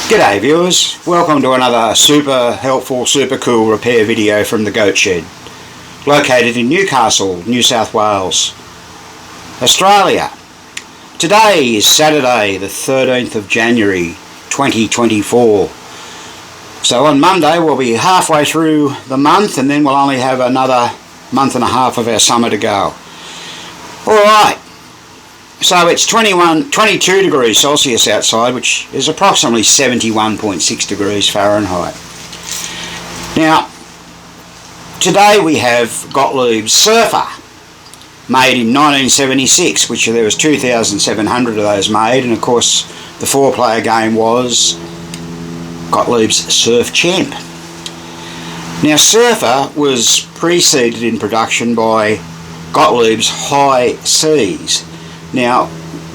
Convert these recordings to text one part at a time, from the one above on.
G'day viewers, welcome to another super helpful, super cool repair video from the Goat Shed, located in Newcastle, New South Wales, Australia. Today is Saturday the 13th of January 2024. So on Monday we'll be halfway through the month and then we'll only have another month and a half of our summer to go. Alright. So it's 22 degrees Celsius outside, which is approximately 71.6 degrees Fahrenheit. Now, today we have Gottlieb's Surfer, made in 1976, which there was 2,700 of those made, and of course the 4-player game was Gottlieb's Surf Champ. Now, Surfer was preceded in production by Gottlieb's High Seas. Now,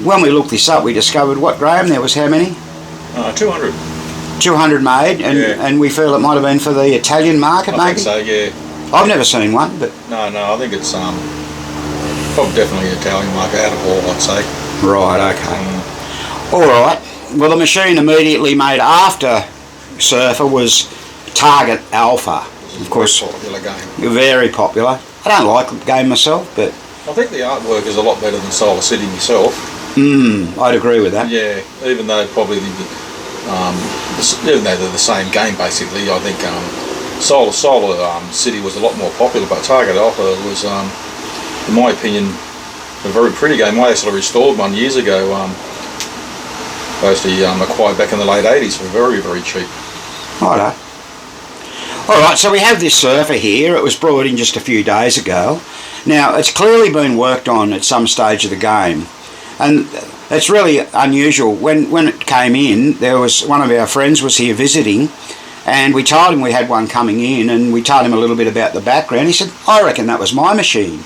when we looked this up, we discovered, what, Graham, there was how many? 200. 200 made, and we feel it might have been for the Italian market, maybe? I think so, yeah. I've never seen one, but... No, I think it's probably definitely Italian market, out of all, I'd say. Right, okay. Alright, well, the machine immediately made after Surfer was Target Alpha. Of course, very popular game. Very popular. I don't like the game myself, but... I think the artwork is a lot better than Solar City myself. I'd agree with that. Yeah, even though probably even though they're the same game basically, I think Solar City was a lot more popular, but Target Alpha was, in my opinion, a very pretty game. I actually restored one years ago, basically acquired back in the late 80s for very, very cheap. Righto. Alright, so we have this Surfer here. It was brought in just a few days ago. Now, it's clearly been worked on at some stage of the game, and it's really unusual. When it came in, there was one of our friends was here visiting, and we told him we had one coming in, and we told him a little bit about the background. He said, I reckon that was my machine.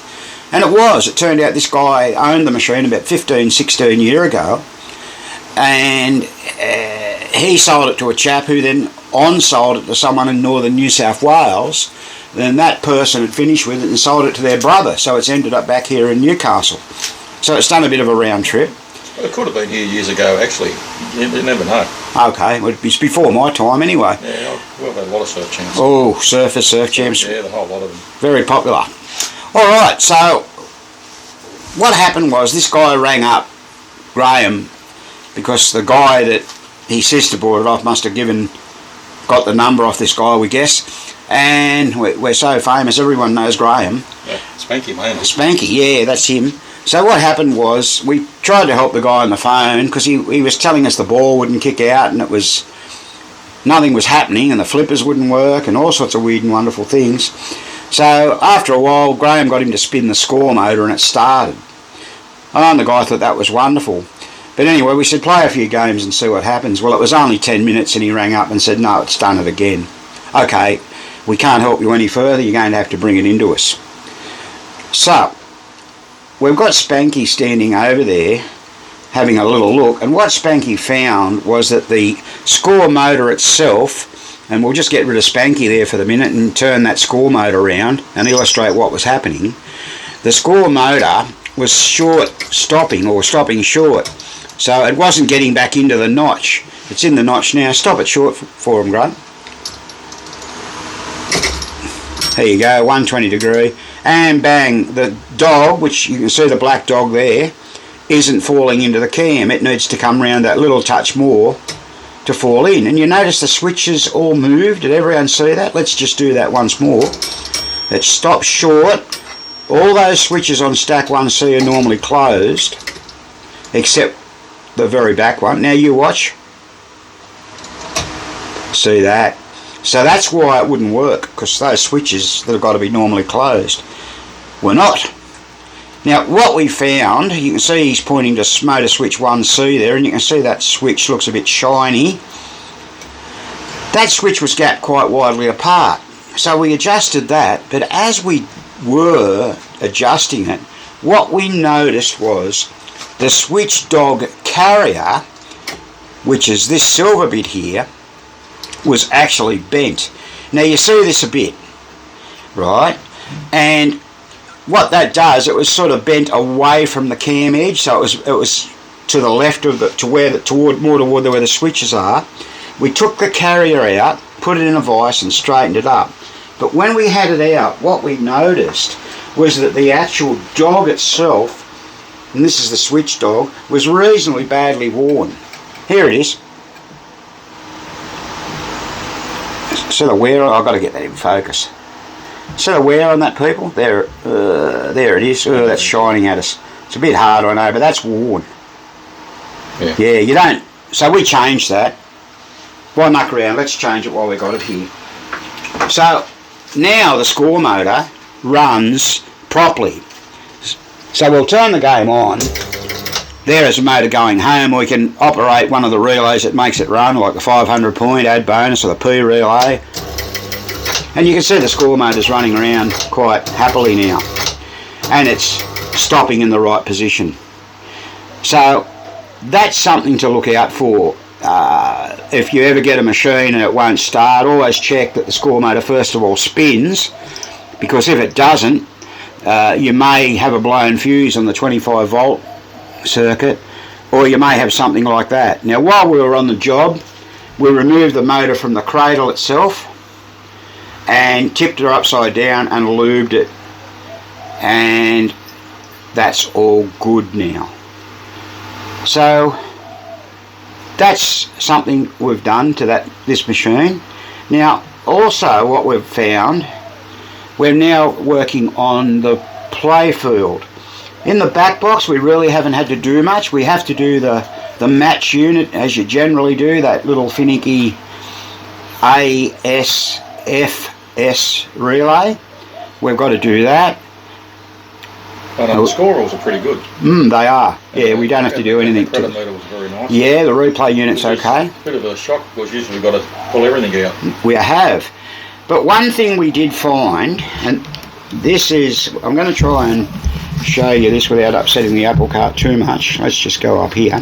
And it was. It turned out this guy owned the machine about 15, 16 years ago, and he sold it to a chap who then on-sold it to someone in northern New South Wales. Then that person had finished with it and sold it to their brother, so it's ended up back here in Newcastle. So it's done a bit of a round trip. Well, it could have been here years ago, actually. You never know. Okay, well, it's before my time anyway. Yeah, we've had a lot of surf champs. Oh, surf champs. Yeah, the whole lot of them. Very popular. Alright, so what happened was this guy rang up Graham, because the guy that his sister bought it off must have got the number off this guy, we guess. And we're so famous, everyone knows Graham. Yeah, Spanky, man. Spanky, yeah, that's him. So what happened was, we tried to help the guy on the phone, because he was telling us the ball wouldn't kick out, and nothing was happening, and the flippers wouldn't work, and all sorts of weird and wonderful things. So after a while, Graham got him to spin the score motor, and it started. And the guy thought that was wonderful. But anyway, we said, play a few games and see what happens. Well, it was only 10 minutes, and he rang up and said, no, it's done it again. Okay, we can't help you any further, you're going to have to bring it into us. So, we've got Spanky standing over there, having a little look, and what Spanky found was that the score motor itself, and we'll just get rid of Spanky there for the minute and turn that score motor around and illustrate what was happening. The score motor was stopping short, so it wasn't getting back into the notch. It's in the notch now. Stop it short for him, Grunt. There you go, 120 degree, and bang, the dog, which you can see the black dog there, isn't falling into the cam. It needs to come round that little touch more to fall in. And you notice the switches all moved. Did everyone see that? Let's just do that once more. It stops short. All those switches on stack 1C are normally closed, except the very back one. Now you watch. See that? So that's why it wouldn't work, because those switches that have got to be normally closed were not. Now what we found, you can see he's pointing to motor switch 1C there, and you can see that switch looks a bit shiny. That switch was gapped quite widely apart, so we adjusted that, but as we were adjusting it, what we noticed was the switch dog carrier, which is this silver bit here, was actually bent. Now you see this a bit, right? And what that does, it was sort of bent away from the cam edge, so it was to the left of the, toward where the switches are. We took the carrier out, put it in a vise and straightened it up. But when we had it out, what we noticed was that the actual dog itself, and this is the switch dog, was reasonably badly worn. Here it is. See the wear? I've got to get that in focus. See the wear on that, people? There it is. That's shining at us. It's a bit hard, I know, but that's worn. Yeah, you don't... So we changed that. Why muck around? Let's change it while we've got it here. So now the score motor runs properly. So we'll turn the game on. There is a motor going home. We can operate one of the relays that makes it run, like the 500 point add bonus or the P relay. And you can see the score motor's running around quite happily now. And it's stopping in the right position. So that's something to look out for. If you ever get a machine and it won't start, always check that the score motor first of all spins, because if it doesn't, you may have a blown fuse on the 25 volt circuit, or you may have something like that. Now while we were on the job, we removed the motor from the cradle itself and tipped her upside down and lubed it, and that's all good now. So that's something we've done to this machine. Now also what we've found, we're now working on the Playfield. In the back box we really haven't had to do much. We have to do the match unit as you generally do, that little finicky ASFS relay. We've got to do that. But the score rules are pretty good. They are. Yeah, we don't have to do anything. The credit meter was very nice. Yeah, the replay unit's okay. A bit of a shock because usually we've got to pull everything out. We have. But one thing we did find, and this is, I'm going to try and show you this without upsetting the apple cart too much. Let's just go up here.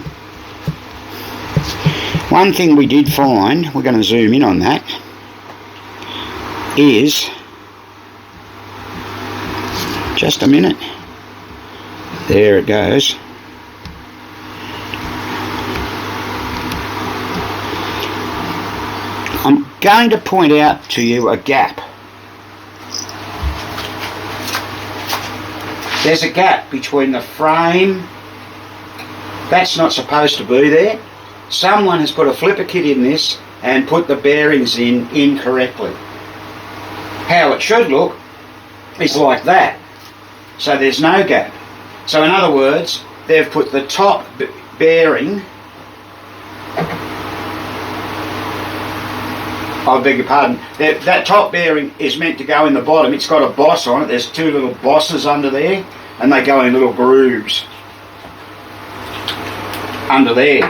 One thing we did find, we're going to zoom in on that, is, just a minute, there it goes. I'm going to point out to you a gap. There's a gap between the frame. That's not supposed to be there. Someone has put a flipper kit in this and put the bearings in incorrectly. How it should look is like that. So there's no gap. So in other words, they've put the top bearing, I beg your pardon, that top bearing is meant to go in the bottom. It's got a boss on it. There's two little bosses under there, and they go in little grooves under there.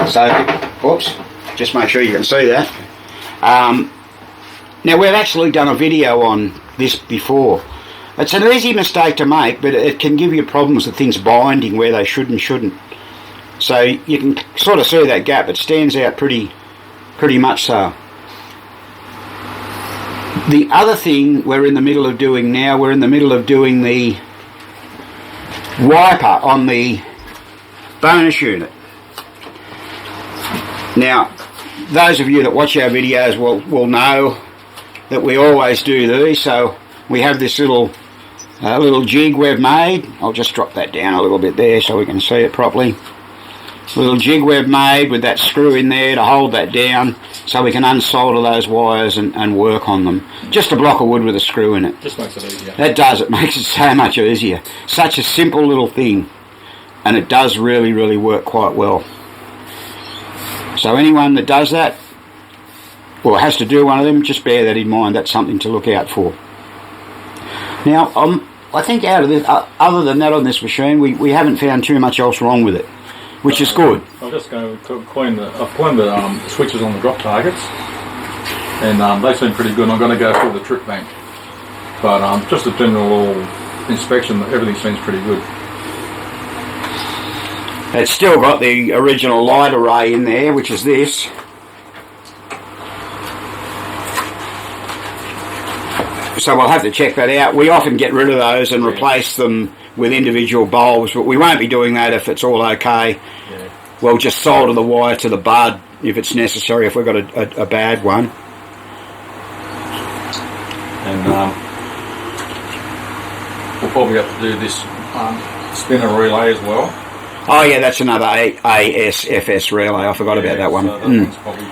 So, oops, just make sure you can see that. Now we've actually done a video on this before. It's an easy mistake to make, but it can give you problems with things binding where they should and shouldn't. So you can sort of see that gap. It stands out pretty much so. The other thing we're in the middle of doing now, we're in the middle of doing the wiper on the bonus unit. Now, those of you that watch our videos will know that we always do these. So we have this little jig we've made. I'll just drop that down a little bit there so we can see it properly. Little jig we've made with that screw in there to hold that down so we can unsolder those wires and work on them. Just a block of wood with a screw in it. Just makes it easier. That does. It makes it so much easier. Such a simple little thing, and it does really, really work quite well. So anyone that does that, or has to do one of them, just bear that in mind. That's something to look out for. Now, I think out of this, other than that on this machine, we haven't found too much else wrong with it, which is good. I'm just going to clean the switches on the drop targets, and they seem pretty good. And I'm going to go through the trip bank, but just a general inspection, everything seems pretty good. It's still got the original light array in there, which is this. So we'll have to check that out. We often get rid of those and replace them with individual bulbs, but we won't be doing that if it's all okay. we'll just solder the wire to the bud if it's necessary, if we've got a bad one. And we'll probably have to do this spinner relay as well. Oh yeah, that's another ASFS relay. I forgot about that one. So that one's probably,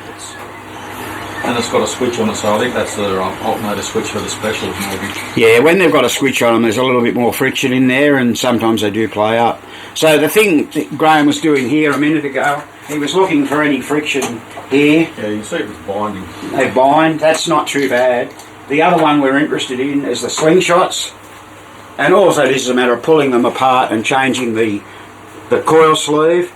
and it's got a switch on it, so I think that's the alternator switch for the specials maybe. Yeah, when they've got a switch on them, there's a little bit more friction in there, and sometimes they do play up. So the thing that Graham was doing here a minute ago, he was looking for any friction here. Yeah, you can see it was binding. They bind, that's not too bad. The other one we're interested in is the slingshots, and also this is a matter of pulling them apart and changing the coil sleeve,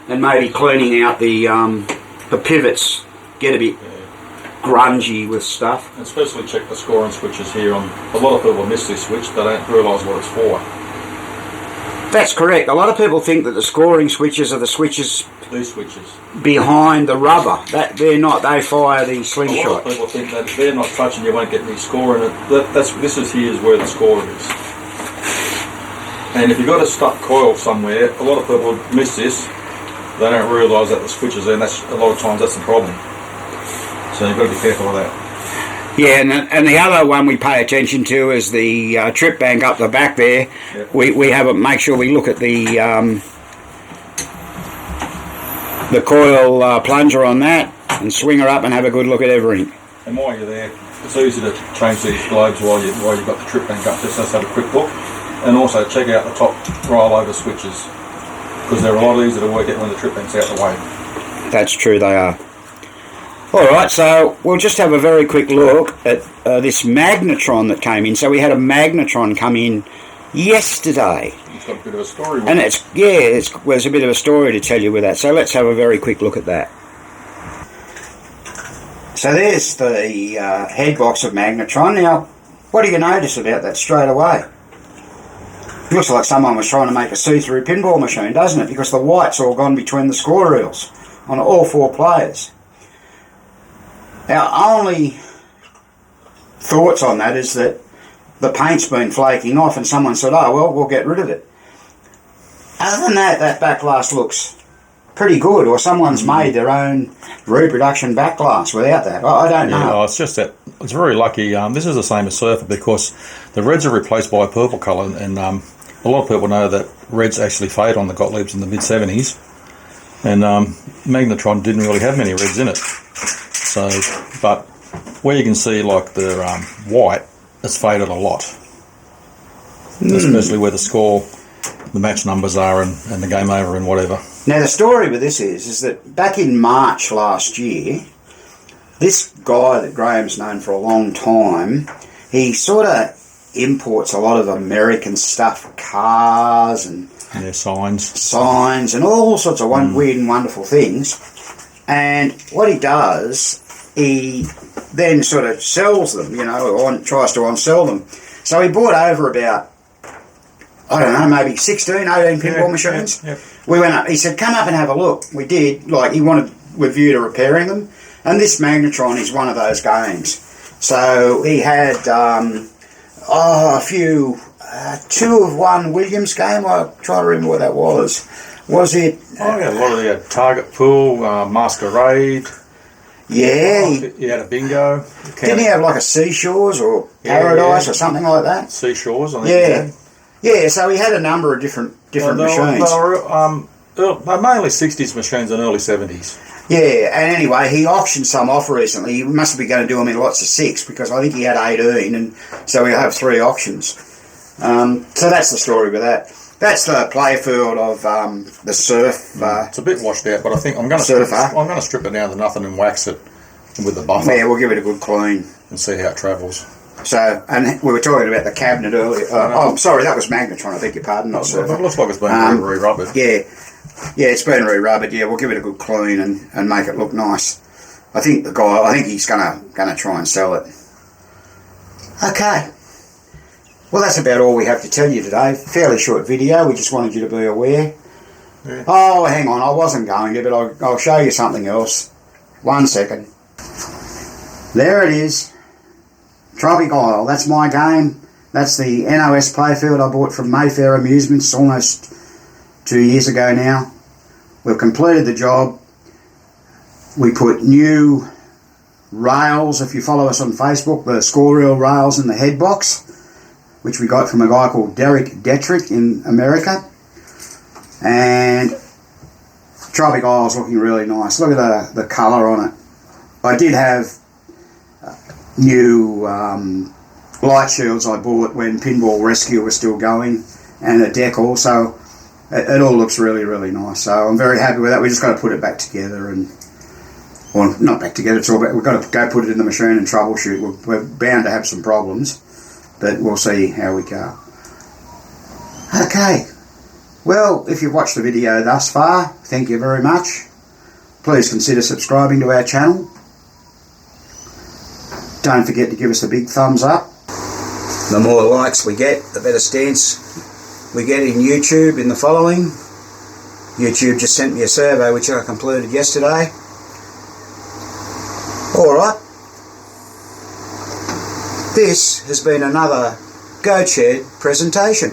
and maybe cleaning out the pivots. Get a bit grungy with stuff. And especially check the scoring switches here. A lot of people miss this switch, they don't realise what it's for. That's correct. A lot of people think that the scoring switches are the switches. These switches. Behind the rubber. They're not, they fire the slingshot. A lot of people think that if they're not touching, you won't get any score in it. This is where the score is. And if you've got a stuck coil somewhere, a lot of people miss this. They don't realise that the switch is there, and a lot of times that's the problem. So you've got to be careful of that. Yeah, and the other one we pay attention to is the trip bank up the back there. Yep. We have make sure we look at the coil plunger on that and swing her up and have a good look at everything. And while you're there, it's easy to change these globes while you've got the trip bank up. Just let's have a quick look. And also check out the top rollover switches, because they're a lot easier to work out when the trip bank's out the way. That's true, they are. Alright, so we'll just have a very quick look at this Magnetron that came in. So we had a Magnetron come in yesterday. It's got a bit of a story with and it. There's a bit of a story to tell you with that. So let's have a very quick look at that. So there's the head box of Magnetron. Now, what do you notice about that straight away? It looks like someone was trying to make a see-through pinball machine, doesn't it? Because the white's all gone between the score reels on all four players. Our only thoughts on that is that the paint's been flaking off and someone said, oh, well, we'll get rid of it. Other than that, that back glass looks pretty good, or someone's made their own reproduction back glass without that. I don't know. Yeah, it's just that it's very lucky. This is the same as Surfer, because the reds are replaced by a purple colour, and a lot of people know that reds actually fade on the Gottliebs in the mid-70s, and Magnetron didn't really have many reds in it. So, but where you can see like the white, it's faded a lot, especially where the score, the match numbers are, and the game over and whatever. Now the story with this is that back in March last year, this guy that Graham's known for a long time, he sort of imports a lot of American stuff, cars and signs and all sorts of weird and wonderful things. And what he does, he then sort of sells them, tries to on-sell them. So he bought over about, I don't know, maybe 16, 18 pinball machines. Yeah. We went up, he said, come up and have a look. We did, he wanted with view to repairing them. And this Magnetron is one of those games. So he had a few, 2-of-1 Williams game. I'm trying to remember what that was. Was it? Oh, yeah, a lot of the Target Pool, Masquerade. Yeah. He had a bingo. Didn't he have like a Seashores or Paradise or something like that? Seashores, I think. Yeah, so he had a number of different machines. They're mainly 60s machines and early 70s. Yeah, and anyway, he auctioned some off recently. He must be going to do them in lots of 6, because I think he had 18, and so he'll have 3 auctions. So that's the story with that. That's the Playfield of the Surf. It's a bit washed out, but I think I'm going to strip it down to nothing and wax it with the buffer. Yeah, we'll give it a good clean and see how it travels. So, and we were talking about the cabinet earlier. Sorry, that was Magnetron. I beg your pardon, not Surfer. It looks like it's been re-rubbered. Yeah, it's been re-rubbered. Yeah, we'll give it a good clean and make it look nice. I think he's gonna try and sell it. Okay. Well, that's about all we have to tell you today. Fairly short video. We just wanted you to be aware. Yeah. Oh, hang on. I wasn't going to, but I'll show you something else. 1 second. There it is. Tropico. That's my game. That's the NOS Playfield I bought from Mayfair Amusements almost 2 years ago now. we've completed the job. We put new rails, if you follow us on Facebook, the score reel rails in the head box, which we got from a guy called Derek Detrick in America. And Tropico is looking really nice. Look at the colour on it. I did have new light shields I bought when Pinball Rescue was still going, and a deck also. It all looks really, really nice. So I'm very happy with that. We just got to put it back together, and well, not back together, it's all back. We've got to go put it in the machine and troubleshoot. We're bound to have some problems, but we'll see how we go. Okay. Well, if you've watched the video thus far, thank you very much. Please consider subscribing to our channel. Don't forget to give us a big thumbs up. The more likes we get, the better stance we get in YouTube in the following. YouTube just sent me a survey which I completed yesterday. Alright. This has been another Goat Shed presentation.